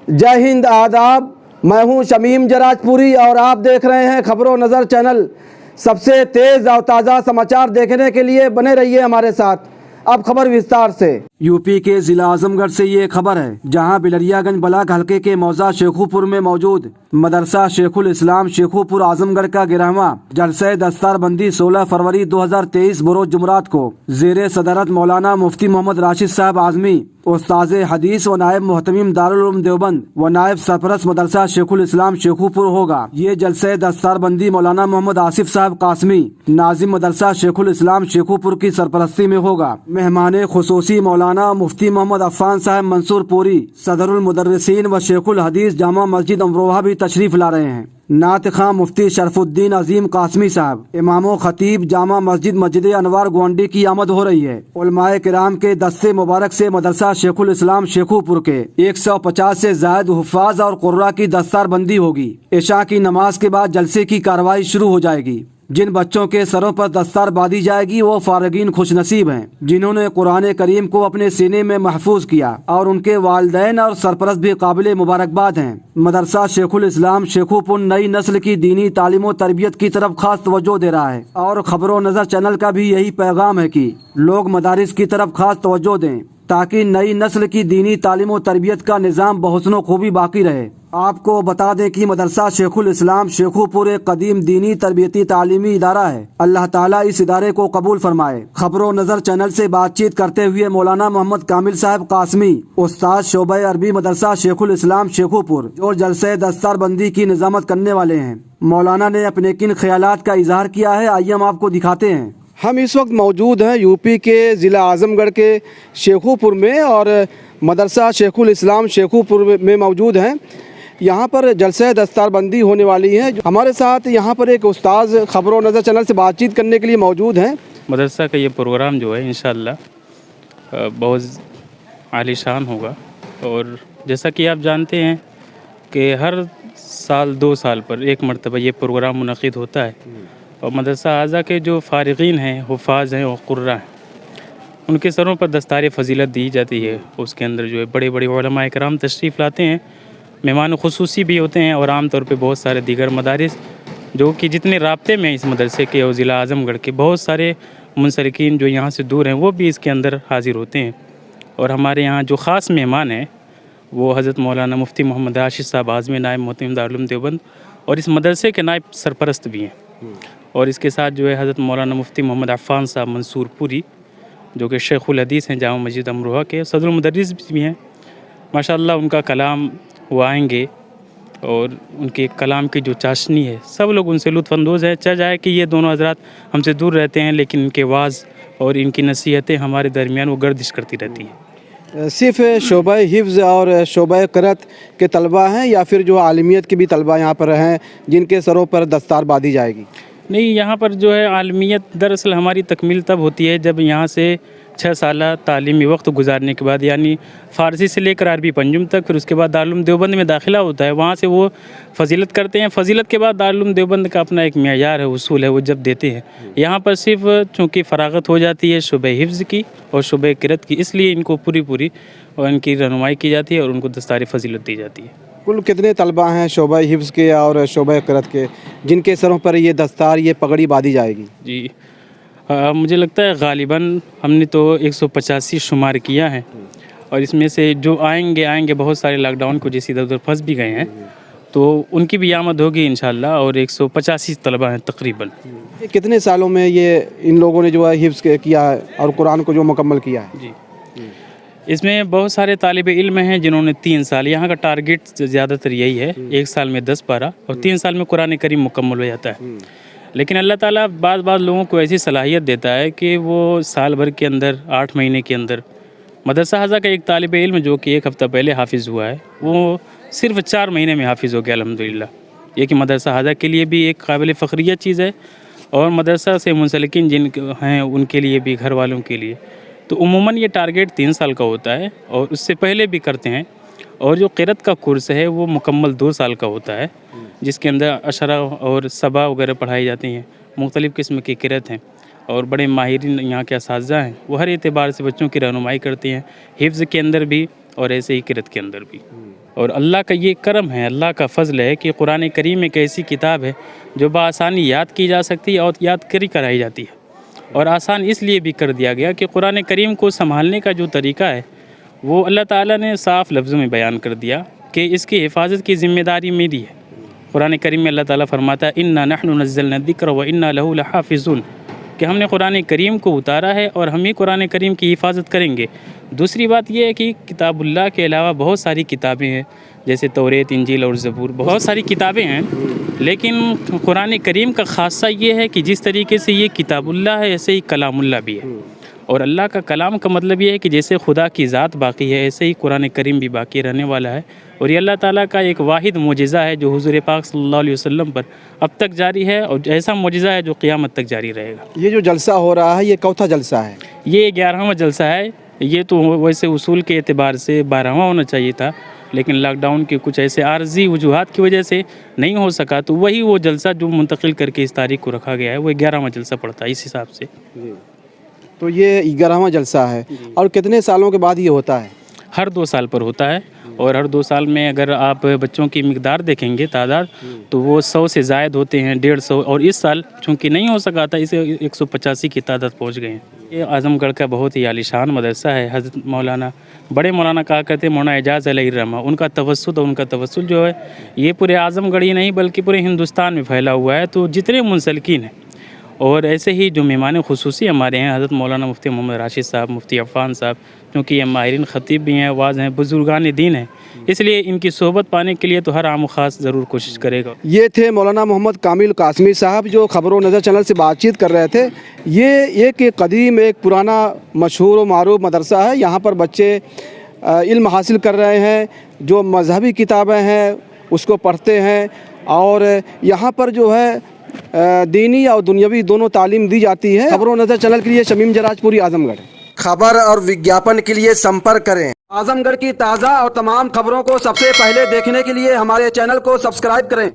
जय हिंद, आदाब। मैं हूं शमीम जराजपुरी और आप देख रहे हैं खबरों नज़र चैनल। सबसे तेज़ और ताज़ा समाचार देखने के लिए बने रहिए हमारे साथ। अब खबर विस्तार से। यूपी के जिला आजमगढ़ से ये खबर है, जहां बिलरियागंज ब्लॉक हल्के के मौजा शेखुपुर में मौजूद मदरसा शेखुल इस्लाम शेखुपुर आजमगढ़ का 11वां जलसे दस्तारबंदी 16 फरवरी 2023 बरोज जुमरात को ज़ेरे सदरत मौलाना मुफ्ती मोहम्मद राशिद साहब आज़मी, उस्ताद हदीस व नायब मुहतमिम दारुल उलूम देवबंद व नायब सरपरस्त मदरसा शेखुल इस्लाम शेखुपुर होगा। ये जलसे दस्तारबंदी मौलाना मोहम्मद आसिफ साहब कासमी, नाजिम मदरसा शेखुल इस्लाम शेखुपुर की सरपरस्ती में होगा। मेहमान खुसूसी मौलाना मुफ्ती मोहम्मद अफ़ान साहब मंसूर पूरी, सदरुल मुदर्रिसीन व शेखुल हदीस जामा मस्जिद अमरोहा भी तशरीफ ला रहे हैं। नात खां मुफ्ती शरफुद्दीन अजीम कासमी साहब, इमाम खतीब जामा मस्जिद मस्जिद अनवार गोंडी की आमद हो रही है। उलमाए किराम के दस्ते मुबारक से मदरसा शेखुल इस्लाम शेखुपुर के 150 से ज़ायद हुफ़ाज़ और कुर्रा की दस्तारबंदी होगी। इशा की नमाज के बाद जलसे की कार्रवाई शुरू हो जाएगी। जिन बच्चों के सरों पर दस्तार बांधी जाएगी वो फारगीन खुशनसीब हैं, जिन्होंने कुरान करीम को अपने सीने में महफूज किया, और उनके वालिदैन और सरपरस्त भी काबिल मुबारकबाद हैं। मदरसा शेखुल इस्लाम शेखुपुर नई नस्ल की दीनी तालीम और तरबियत की तरफ खास तवज्जो दे रहा है, और खबरों नज़र चैनल का भी यही पैगाम है कि लोग मदारिस की तरफ खास तवज्जो दें, ताकि नई नस्ल की दीनी तालीम और तरबियत का निज़ाम बहुस्नो खूबी बाकी रहे। आपको बता दें कि मदरसा शेखुल इस्लाम शेखुपुर एक कदीम दीनी तरबियती तालीमी इदारा है। अल्लाह ताला इस इदारे को कबूल फरमाए। खबरों नज़र चैनल से बातचीत करते हुए मौलाना मोहम्मद कामिल साहब कासमी, उस्ताद शोबे अरबी मदरसा शेखुल इस्लाम शेखुपुर, जो जलसे दस्तारबंदी की निज़ामत करने वाले हैं, मौलाना ने अपने किन ख्यालात का इजहार किया है, आइए हम आपको दिखाते हैं। हम इस वक्त मौजूद हैं यूपी के ज़िला आज़मगढ़ के शेखुपुर में, और मदरसा शेखुल इस्लाम शेखुपुर में मौजूद हैं। यहाँ पर जलसे दस्तारबंदी होने वाली है। हमारे साथ यहाँ पर एक उस्ताद खबरों नज़र चैनल से बातचीत करने के लिए मौजूद हैं। मदरसा का ये प्रोग्राम जो है इंशाअल्लाह बहुत आलीशान होगा, और जैसा कि आप जानते हैं कि हर साल 2 साल पर एक मरतबा ये प्रोग्राम मुनक़िद होता है, और मदरसा आज़ा के जो फ़ारिग़ीन हैं, हुफ़ाज़ हैं और कुर्रा हैं, उनके सरों पर दस्तार फ़जीलत दी जाती है। उसके अंदर जो है बड़े बड़े उलमाए किराम तशरीफ़ लाते हैं, मेहमान खुसूसी भी होते हैं, और आम तौर पे बहुत सारे दीगर मदारिस जो कि जितने राब्ते में इस मदरसे के और ज़िला आज़मगढ़ के बहुत सारे मुनसरिकीन जो यहाँ से दूर हैं वो भी इसके अंदर हाज़िर होते हैं। और हमारे यहाँ जो ख़ास मेहमान हैं वो हज़रत मौलाना मुफ्ती मोहम्मद राशिद साहब आज़मी, नायब मुहतमिम दारुल उलूम देवबंद, और इस मदरसे के नायब सरपरस्त भी हैं। और इसके साथ जो है हज़रत मौलाना मुफ्ती मोहम्मद अफ़ान साहब मंसूर पूरी, जो कि शेखुल हदीस हैं जामा मस्जिद अमरोहा के, सदरुल मुदर्रिस भी हैं। माशाअल्लाह उनका कलाम वो आएंगे, और उनके कलाम की जो चाशनी है सब लोग उनसे लुत्फ़अंदोज़ है। चाहे जाए कि ये दोनों हज़रात हमसे दूर रहते हैं, लेकिन इनके वाज़ और इनकी नसीहतें हमारे दरमियान वो गर्दिश करती रहती है। सिर्फ शोबा हिफ्ज़ और शोबा क़िरात के तलबा हैं, या फिर जो आलमियत के भी तलबा यहाँ पर हैं जिनके सरों पर दस्तार बांधी जाएगी? नहीं, यहाँ पर जो है आलमियत दरअसल हमारी तकमील तब होती है जब यहाँ से 6 साल तालीमी वक्त गुजारने के बाद, यानी फ़ारसी से लेकर अरबी पंजुम तक, फिर उसके बाद दारुल उलूम देवबंद में दाखिला होता है, वहाँ से वो फ़जीलत करते हैं। फ़जीलत के बाद दारुल उलूम देवबंद का अपना एक मेयार है, उसूल है, वो जब देते हैं। यहाँ पर सिर्फ चूँकि फ़रागत हो जाती है शुबे हिफ्ज़ की और शुबे क़िरात की, इसलिए इनको पूरी और इनकी रहनुमाई की जाती है और उनको दस्तार फ़जीलत दी जाती है। कुल कितने तलबा हैं शोबा हिफ्ज़ के और शोबा क़िरात के जिनके सरों पर ये दस्तार, ये पगड़ी बांधी जाएगी? जी, मुझे लगता है गालिबन हमने तो 185 शुमार किया है, और इसमें से जो आएंगे बहुत सारे लॉकडाउन को जैसे इधर उधर फंस भी गए हैं, तो उनकी भी आमद होगी इंशाअल्लाह, और 185 तलबा हैं तकरीबन। कितने सालों में ये इन लोगों ने जो है हिफ्ज़ किया है और कुरान को जो मुकम्मल किया है? जी, इसमें बहुत सारे तालिब इल्म हैं जिन्होंने 3 साल, यहाँ का टारगेट ज़्यादातर यही है, 1 साल में 10 पारा और 3 साल में कुरान करीम मुकम्मल हो जाता है। लेकिन अल्लाह ताला बाद लोगों को ऐसी सलाहियत देता है कि वो साल भर के अंदर 8 महीने के अंदर, मदरसा हज़ा का एक तालिब इल्म जो कि 1 हफ़्ता पहले हाफिज़ हुआ है, वो सिर्फ 4 महीने में हाफिज़ हो गया अल्हम्दुलिल्लाह। ये कि मदरसा हज़ा के लिए भी एक काबिल फ़ख्रियत चीज़ है, और मदरसा से मुंसलिकिन जिन हैं उनके लिए भी, घर वालों के लिए। तो उमूमन ये टारगेट 3 साल का होता है, और उससे पहले भी करते हैं। और जो क़िरात का कोर्स है वो मुकम्मल 2 साल का होता है, जिसके अंदर अशरा और सबा वगैरह पढ़ाई जाती हैं। मुख्तलिफ़ किस्म की क़िरात हैं, और बड़े माहिरीन यहाँ के असातिज़ा हैं, वो हर एतबार से बच्चों की रहनुमाई करते हैं, हिफ्ज़ के अंदर भी और ऐसे ही क़िरात के अंदर भी। اور اللہ کا یہ کرم ہے, اللہ کا فضل ہے کہ قرآن کریم ایک ایسی کتاب ہے جو بآسانی یاد کی جا سکتی ہے اور یاد کرائی جاتی ہے. اور آسان اس لیے بھی کر دیا گیا کہ قرآن کریم کو سنبھالنے کا جو طریقہ ہے وہ اللہ تعالیٰ نے صاف لفظوں میں بیان کر دیا کہ اس کی حفاظت کی ذمہ داری میری ہے. قرآن کریم میں اللہ تعالیٰ فرماتا ہے اِنَّا نَحْنُ نَزَّلْنَا الذِّكْرَ وَإِنَّا لَهُ لَحَافِظُونَ, کہ ہم نے قرآن کریم کو اتارا ہے اور ہم ہی قرآن کریم کی حفاظت کریں گے. دوسری بات یہ ہے کہ کتاب اللہ کے علاوہ بہت ساری کتابیں ہیں, جیسے توریت, انجیل اور زبور, بہت ساری کتابیں ہیں, لیکن قرآن کریم کا خاصہ یہ ہے کہ جس طریقے سے یہ کتاب اللہ ہے ایسے ہی کلام اللہ بھی ہے. اور اللہ کا کلام کا مطلب یہ ہے کہ جیسے خدا کی ذات باقی ہے ایسے ہی قرآن کریم بھی باقی رہنے والا ہے. اور یہ اللہ تعالیٰ کا ایک واحد معجزہ ہے جو حضور پاک صلی اللہ علیہ وسلم پر اب تک جاری ہے, اور ایسا معجزہ ہے جو قیامت تک جاری رہے گا. یہ جو جلسہ ہو رہا ہے یہ چوتھا جلسہ ہے؟ یہ 11واں جلسہ ہے. یہ تو ویسے اصول کے اعتبار سے 12واں ہونا چاہیے تھا, لیکن لاک ڈاؤن کے کچھ ایسے عارضی وجوہات کی وجہ سے نہیں ہو سکا, تو وہی وہ جلسہ جو منتقل کر کے اس تاریخ کو رکھا گیا ہے وہ 11واں جلسہ پڑتا ہے اس حساب سے. تو یہ 11واں جلسہ ہے. اور کتنے سالوں کے بعد یہ ہوتا ہے؟ ہر 2 سال پر ہوتا ہے, اور ہر 2 سال میں اگر آپ بچوں کی مقدار دیکھیں گے تعداد تو وہ 100 سے زائد ہوتے ہیں, 150. اور اس سال چونکہ نہیں ہو سکا تھا اسے 185 کی تعداد پہنچ گئے ہیں. یہ اعظم گڑھ کا بہت ہی عالیشان مدرسہ ہے. حضرت مولانا, بڑے مولانا کہا کرتے ہیں مولانا اعجاز علیہ الرحمہ, ان کا توسط اور ان کا توسل جو ہے یہ پورے اعظم گڑھ ہی نہیں بلکہ پورے ہندوستان میں پھیلا ہوا ہے. تو جتنے منسلکین ہیں اور ایسے ہی جو مہمان خصوصی ہمارے ہیں, حضرت مولانا مفتی محمد راشد صاحب, مفتی عفان صاحب, کیونکہ یہ ماہرین خطیب بھی ہیں, واعظ ہیں, بزرگان دین ہیں, اس لیے ان کی صحبت پانے کے لیے تو ہر عام و خاص ضرور کوشش کرے گا. یہ تھے مولانا محمد کامل قاسمی صاحب جو خبر و نظر چینل سے بات چیت کر رہے تھے. یہ ایک قدیم, ایک پرانا مشہور و معروف مدرسہ ہے. یہاں پر بچے علم حاصل کر رہے ہیں, جو مذہبی کتابیں ہیں اس کو پڑھتے ہیں, اور یہاں پر جو ہے دینی اور دنیاوی دونوں تعلیم دی جاتی ہے. خبر و نظر چینل کے لیے شمیم جراج پوری, اعظم گڑھ. خبر اور وگیاپن کے لیے سمپرک کریں. اعظم گڑھ کی تازہ اور تمام خبروں کو سب سے پہلے دیکھنے کے لیے ہمارے چینل کو سبسکرائب کریں.